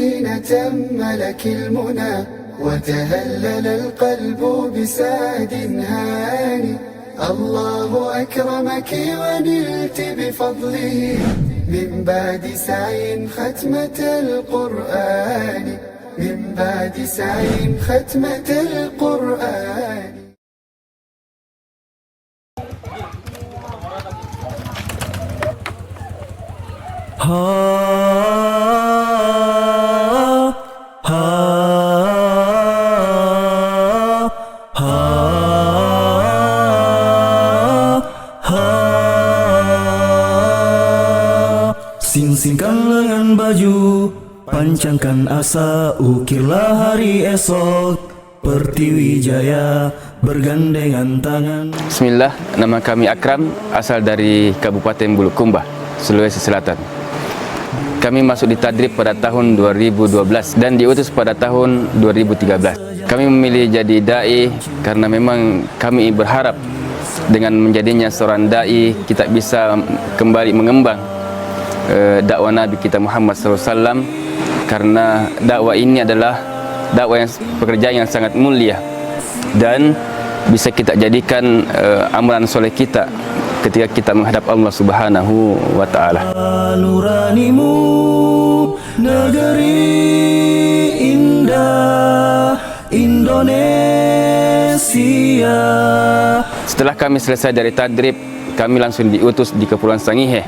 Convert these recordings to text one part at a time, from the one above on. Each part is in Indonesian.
حين تم لك المنى وتهلل القلب بسعد هاني. الله أكرمك ونلت بفضله من بعد سعي ختمة القرآن، من بعد سعي ختمة القرآن. Sing-singkan lengan baju, pancangkan asa, ukirlah hari esok, Pertiwi Jaya bergandengan tangan. Bismillah, nama kami Akram, asal dari Kabupaten Bulukumba, Sulawesi Selatan. Kami masuk di Tadrib pada tahun 2012 dan diutus pada tahun 2013. Kami memilih jadi da'i karena memang kami berharap dengan menjadinya seorang da'i kita bisa kembali mengembang dakwah Nabi kita Muhammad SAW, karena dakwah ini adalah dakwah yang pekerjaan yang sangat mulia dan bisa kita jadikan amalan soleh kita ketika kita menghadap Allah Subhanahu wa Ta'ala. Nuranimu, negeri indah Indonesia. Setelah kami selesai dari Tadrib, kami langsung diutus di Kepulauan Sangihe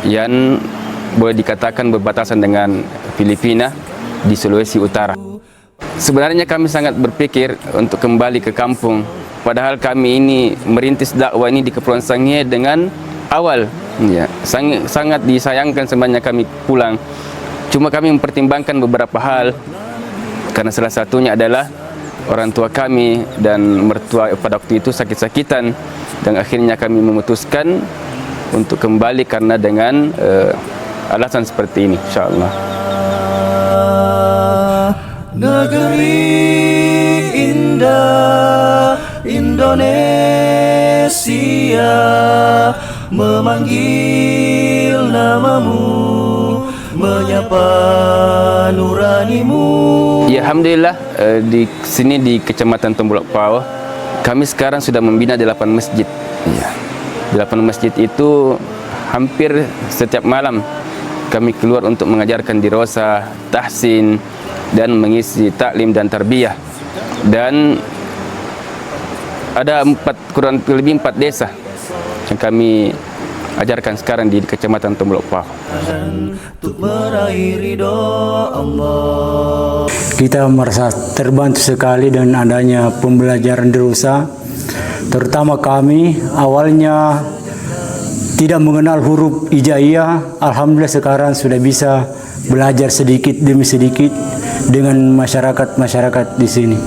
yang boleh dikatakan berbatasan dengan Filipina di Sulawesi Utara. Sebenarnya kami sangat berpikir untuk kembali ke kampung, padahal kami ini merintis dakwah ini di Kepulauan Sangihe dengan awal ya, sangat disayangkan sebenarnya kami pulang. Cuma kami mempertimbangkan beberapa hal, karena salah satunya adalah orang tua kami dan mertua pada waktu itu sakit-sakitan, dan akhirnya kami memutuskan untuk kembali karena dengan alasan seperti ini, insyaallah. Negeri indah Indonesia memanggil namamu, menyapa nuranimu. Ya, alhamdulillah di sini di Kecamatan Tombulak Pao kami sekarang sudah membina 8 masjid. Ya. 8 masjid itu hampir setiap malam kami keluar untuk mengajarkan dirosa, tahsin, dan mengisi taklim dan tarbiyah. Dan ada kurang lebih 4 desa yang kami ajarkan sekarang di Kecamatan Tombulak Pao. Kita merasa terbantu sekali dengan adanya pembelajaran dirosa. Terutama kami awalnya tidak mengenal huruf hijaiyah, alhamdulillah sekarang sudah bisa belajar sedikit demi sedikit dengan masyarakat di sini.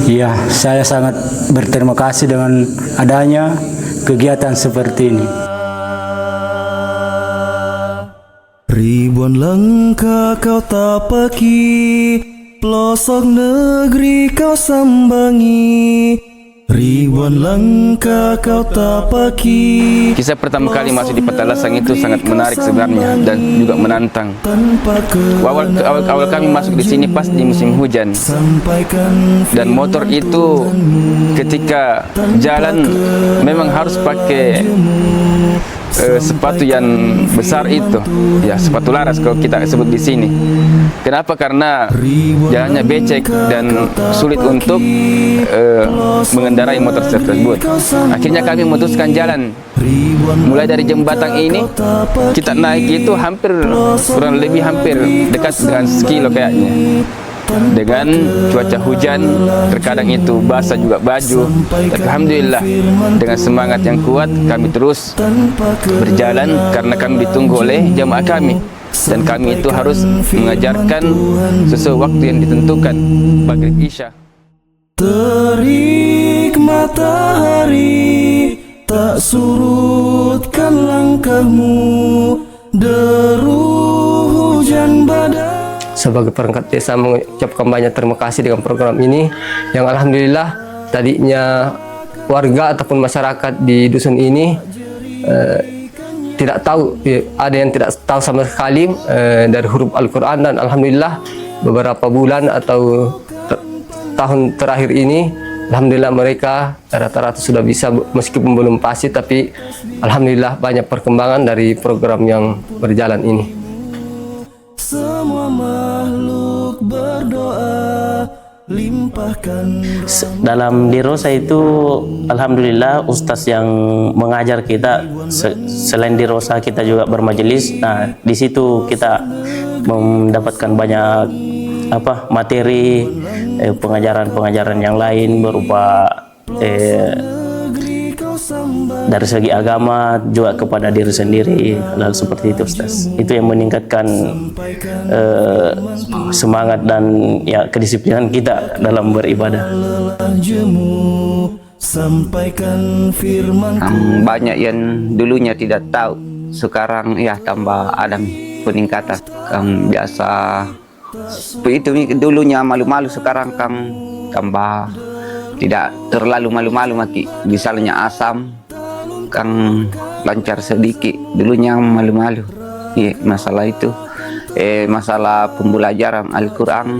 Ya, saya sangat berterima kasih dengan adanya kegiatan seperti ini. Ribuan langkah kau tapaki, pelosok negeri kau sambangi. Ribuan langkah kau tapaki. Kisah pertama kali masuk di Petalasang itu sangat menarik sebenarnya dan juga menantang. Awal kami masuk di sini pas di musim hujan, dan motor itu ketika jalan memang harus pakai sepatu yang besar itu, ya sepatu laras kalau kita sebut di sini. Kenapa? Karena jalannya becek dan sulit untuk mengendarai motor tersebut. Akhirnya kami memutuskan jalan. Mulai dari jembatan ini kita naik itu kurang lebih hampir dekat dengan sekilo kayaknya. Dengan cuaca hujan, terkadang itu basah juga baju. Alhamdulillah, dengan semangat yang kuat kami terus berjalan karena kami ditunggu oleh jamaah kami, dan kami itu harus mengajarkan sesuai waktu yang ditentukan, maghrib isya. Terik matahari tak surutkan langkahmu, deru hujan badai. Sebagai perangkat desa mengucapkan banyak terima kasih dengan program ini yang alhamdulillah tadinya warga ataupun masyarakat di dusun ini tidak tahu, ada yang tidak tahu sama sekali dari huruf Al-Quran, dan alhamdulillah beberapa bulan atau tahun terakhir ini alhamdulillah mereka rata-rata sudah bisa, meskipun belum pasti, tapi alhamdulillah banyak perkembangan dari program yang berjalan ini. Semua makhluk berdoa, limpahkan dalam Dirosa itu alhamdulillah ustaz yang mengajar kita, selain Dirosa kita juga bermajelis. Nah, di situ kita mendapatkan banyak materi pengajaran yang lain berupa dari segi agama juga kepada diri sendiri, hal seperti itu ustaz. Itu yang meningkatkan semangat dan ya kedisiplinan kita dalam beribadah. Sampaikan firman banyak yang dulunya tidak tahu, sekarang ya tambah ada peningkatan. Biasa itu dulunya malu-malu, sekarang tambah tidak terlalu malu-malu maki. Misalnya asam lancar sedikit, dulunya malu-malu. Iya, masalah itu masalah pembelajaran Al-Quran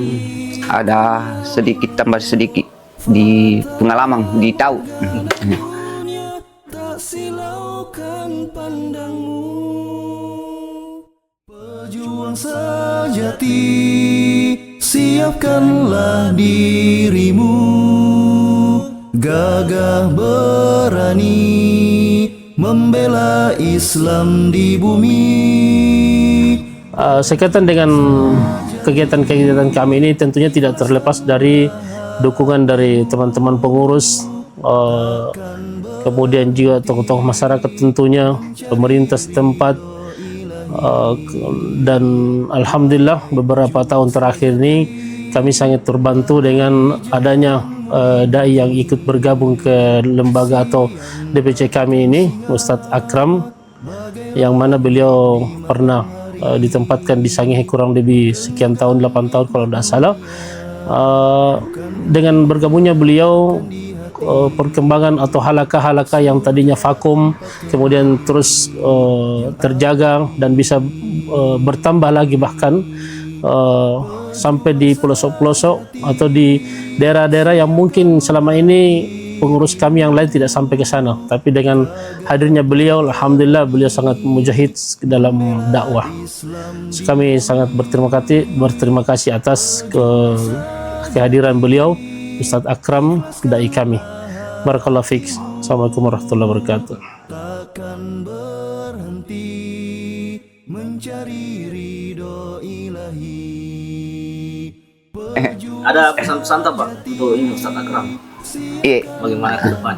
ada sedikit tambah sedikit di pengalaman, di tahu. tak silaukan pandangmu, pejuang sejati, siapkanlah dirimu, gagah berani membela Islam di bumi. Sekaitan dengan kegiatan-kegiatan kami ini tentunya tidak terlepas dari dukungan dari teman-teman pengurus, kemudian juga tokoh-tokoh masyarakat tentunya, pemerintah setempat, dan alhamdulillah beberapa tahun terakhir ini kami sangat terbantu dengan adanya dai yang ikut bergabung ke lembaga atau DPC kami ini, Ustadz Akram, yang mana beliau pernah ditempatkan di Sangihe kurang lebih sekian tahun, 8 tahun kalau tidak salah. Dengan bergabungnya beliau, perkembangan atau halakah-halakah yang tadinya vakum kemudian terus terjaga dan bisa bertambah lagi, bahkan sampai di pelosok-pelosok atau di daerah-daerah yang mungkin selama ini pengurus kami yang lain tidak sampai ke sana. Tapi dengan hadirnya beliau, alhamdulillah beliau sangat mujahid dalam dakwah. Kami sangat berterima kasih atas kehadiran beliau, Ustadz Akram, dai kami. Barakallahu fiik. Assalamualaikum warahmatullahi wabarakatuh. Takkan berhenti mencari ridho ilahi. Ada pesan-pesan tak Pak untuk ini Ustadz Akram? Bagaimana ke depan?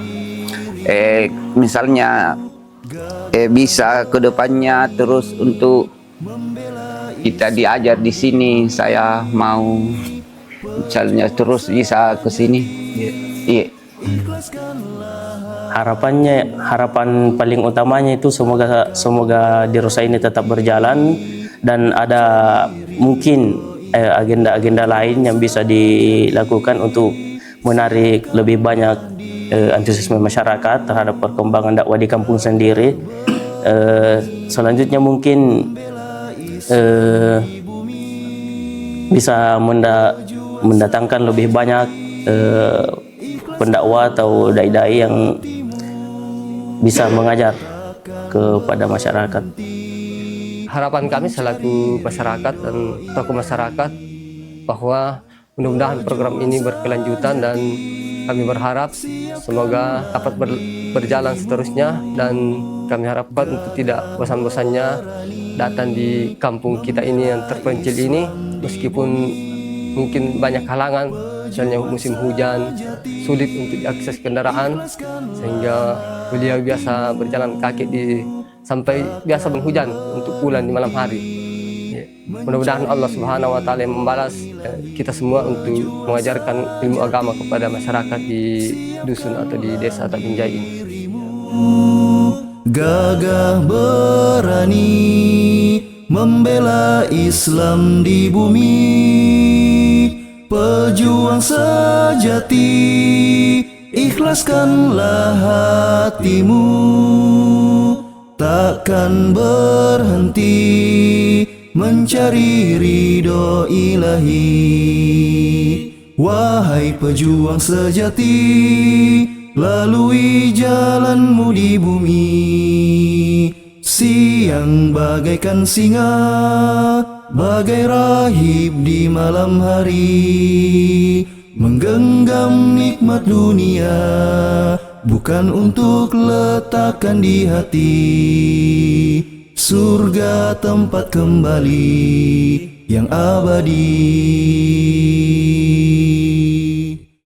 Misalnya bisa ke depannya terus untuk kita diajar di sini, saya mau misalnya terus bisa ke sini. Iya. Harapan paling utamanya itu semoga Dirosa ini tetap berjalan dan ada mungkin agenda-agenda lain yang bisa dilakukan untuk menarik lebih banyak antusiasme masyarakat terhadap perkembangan dakwah di kampung sendiri. Selanjutnya mungkin bisa mendatangkan lebih banyak pendakwa atau dai-dai yang bisa mengajar kepada masyarakat. Harapan kami selaku masyarakat dan tokoh masyarakat bahwa mudah-mudahan program ini berkelanjutan, dan kami berharap semoga dapat berjalan seterusnya, dan kami harapkan untuk tidak bosan-bosannya datang di kampung kita ini yang terpencil ini, meskipun mungkin banyak halangan, misalnya musim hujan sulit untuk diakses kendaraan, sehingga beliau biasa berjalan kaki sampai biasa berhujan untuk pulang di malam hari. Mudah-mudahan Allah Subhanahu wa Ta'ala membalas kita semua untuk mengajarkan ilmu agama kepada masyarakat di dusun atau di desa Tabinjai ini. Gagah berani membela Islam di bumi, pejuang sejati, ikhlaskanlah hatimu, takkan berhenti mencari ridho ilahi. Wahai pejuang sejati, lalui jalanmu di bumi. Siang bagaikan singa, bagai rahib di malam hari, menggenggam nikmat dunia, bukan untuk letakkan di hati. Surga tempat kembali yang abadi.